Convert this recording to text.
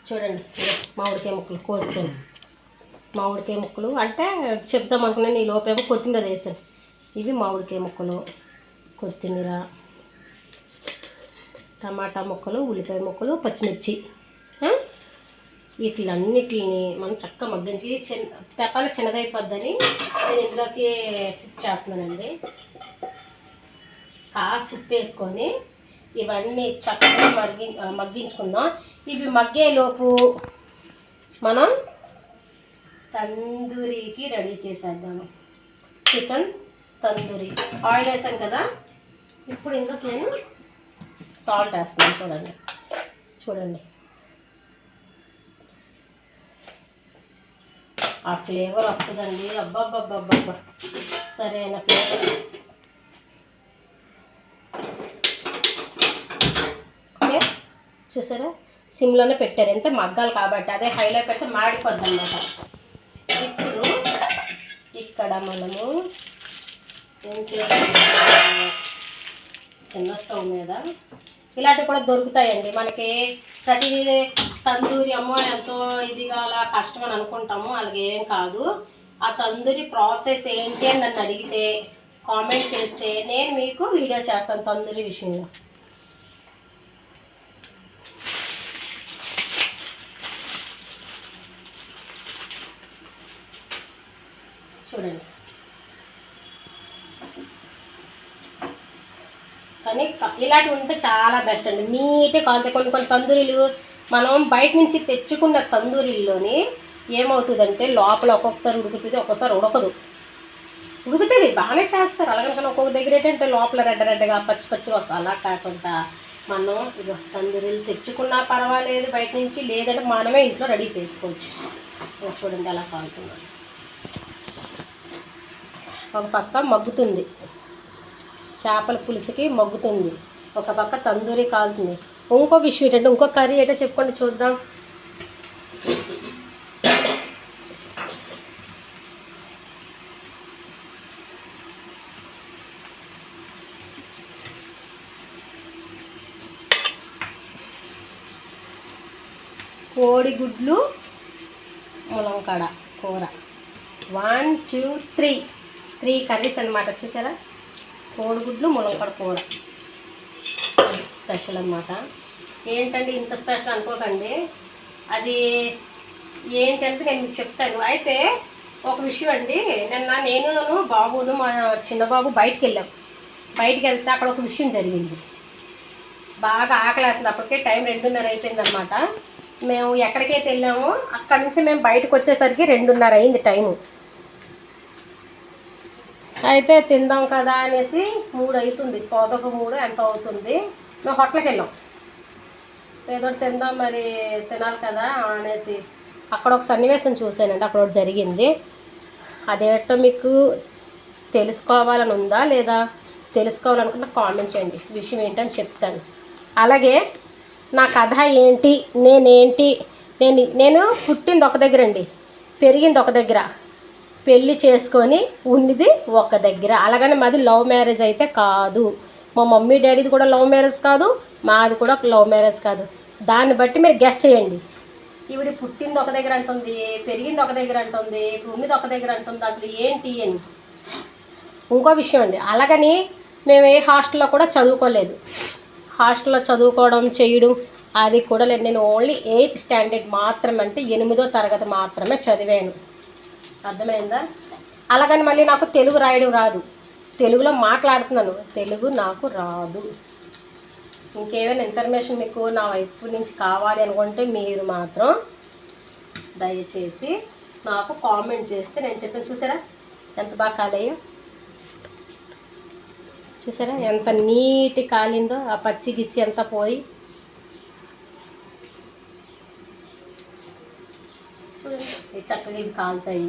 చూడండి మామిడికాయ ముక్కలు కోసాను. మామిడికాయ ముక్కలు అంటే చెప్దాం అనుకున్నాను, ఈ లోపేమో కొత్తిమీర వేసాను. ఇవి మామిడికాయ ముక్కలు, కొత్తిమీర, టమాటా ముక్కలు, ఉల్లిపాయ ముక్కలు, పచ్చిమిర్చి. వీటిలన్నిటిని మనం చక్కగా మగ్గించి తెప్పాలి చిన్నదైపోద్దని నేను ఇందులోకి సిప్ చేస్తున్నానండి. కాస్త ఉప్పు వేసుకొని ఇవన్నీ చక్కగా మగ్గించుకుందాం. ఇవి మగ్గేలోపు మనం తందూరికి రెడీ చేసేద్దాము. చికెన్ తందూరి ఆయిల్ వేసాను కదా, ఇప్పుడు ఇందులో నేను సాల్ట్ వేస్తున్నాను. చూడండి చూడండి ఆ ఫ్లేవర్ వస్తుందండి. అబ్బాబ్బాబ్బాబ్బా సరైన ఫ్లేవర్. ఓకే చూసారా, సిమ్లోనే పెట్టారు, ఎంత మగ్గాలి కాబట్టి. అదే హైలో పెడితే మాడిపోద్ది అన్నమాట. ఇప్పుడు ఇక్కడ మనము ఏం చేస్తాము, చిన్న స్టవ్ మీద ఇలాంటివి కూడా దొరుకుతాయండి మనకి. ప్రతిదీ తందూరి అమ్మో ఎంతో ఇదిగా అలా కష్టం అని అనుకుంటాము, అలాగే ఏం కాదు. ఆ తందూరి ప్రాసెస్ ఏంటి అని నన్ను అడిగితే కామెంట్ చేస్తే నేను మీకు వీడియో చేస్తాను తందూరి విషయంలో. చూడండి కానీ ఇలాంటివి ఉంటే చాలా బెస్ట్ అండి, నీట్గా కాలుతాయి. కొన్ని తందూరీలు మనం బయట నుంచి తెచ్చుకున్న తందూరీల్లోని ఏమవుతుందంటే లోపల ఒక్కొక్కసారి ఉడుకుతుంది, ఒక్కొక్కసారి ఉడకదు. ఉడుకుతుంది బాగానే చేస్తారు, అలాగనుకన్నా ఒక్కొక్క దగ్గర ఏంటంటే లోపల రెడ్డగా పచ్చి పచ్చిగా వస్తుంది. అలా కాకుండా మనం తందూరీలు తెచ్చుకున్నా పర్వాలేదు బయట నుంచి, లేదంటే మనమే ఇంట్లో రెడీ చేసుకోవచ్చు. చూడండి అలా కాలుతున్నాం. ఒక పక్క మగ్గుతుంది, చేపల పులుసుకి మగ్గుతుంది, ఒక పక్క తందూరి కాలుతుంది. ఇంకో విషయం ఏంటంటే, ఇంకో కర్రీ ఏంటో చెప్పుకోండి చూద్దాం. కోడిగుడ్లు ములంకాడ కూర. 1 2 3 కర్రీస్ అన్నమాట. చూసారా, కోడిగుడ్లు ములంకాడ కూర స్పెషల్ అన్నమాట. ఏంటండి ఇంత స్పెషల్ అనుకోకండి, అది ఏంటంటే నేను మీకు చెప్తాను. అయితే ఒక విషయం అండి, నేను బాబును మా చిన్న బాబు బయటికి వెళ్తే అక్కడ ఒక విషయం జరిగింది. బాగా ఆకలేస్తుంది, అప్పటికే టైం 2:30 అయిపోయిందనమాట. మేము ఎక్కడికైతే వెళ్ళామో అక్కడి నుంచి మేము బయటకు వచ్చేసరికి 2:30 అయింది టైము. అయితే తిందాం కదా అనేసి 3 అవుతుంది, 2:15 ఎంత అవుతుంది. మేము హోటల్కి వెళ్ళాం, ఏదో తిందాం మరి తినాలి కదా అనేసి. అక్కడ ఒక సన్నివేశం చూశానండి, అక్కడ ఒకటి జరిగింది. అదేంటో మీకు తెలుసుకోవాలని ఉందా లేదా, తెలుసుకోవాలనుకుంటే కామెంట్ చేయండి, విషయం ఏంటని చెప్తాను. అలాగే నా కథ ఏంటి, నేను పుట్టింది ఒక దగ్గర అండి, పెరిగింది ఒక దగ్గర, పెళ్ళి చేసుకొని ఉన్నది ఒక దగ్గర. అలాగని మాది లవ్ మ్యారేజ్ అయితే కాదు, మా మమ్మీ డాడీది కూడా లవ్ మ్యారేజ్ కాదు, మాది కూడా లవ్ మ్యారేజ్ కాదు. దాన్ని బట్టి మీరు గెస్ చేయండి. ఈవిడ పుట్టింది ఒక దగ్గర అంటుంది, పెరిగింది ఒక దగ్గర అంటుంది, ఇప్పుడు ఉన్నది ఒక దగ్గర అంటుంది, అసలు ఏంటి అని. ఇంకో విషయం అండి, అలాగని మేము ఏ హాస్టల్లో కూడా చదువుకోలేదు. హాస్టల్లో చదువుకోవడం చేయడం అది కూడా లేదు. నేను ఓన్లీ 8th స్టాండర్డ్ మాత్రమే, అంటే 8వ తరగతి మాత్రమే చదివాను. అర్థమైందా? అలాగని మళ్ళీ నాకు తెలుగు రాయడం రాదు, తెలుగులో మాట్లాడుతున్నాను, తెలుగు నాకు రాదు. ఇంకేమైనా ఇన్ఫర్మేషన్ మీకు నా వైపు నుంచి కావాలి అనుకుంటే మీరు మాత్రం దయచేసి నాకు కామెంట్ చేస్తే నేను చెప్తాను. చూసారా ఎంత బాగా కాలేయో, చూసారా ఎంత నీటి కాలిందో, ఆ పచ్చి గిచ్చి ఎంత పోయి. చూడండి చక్కగా ఇవి కాలుతాయి.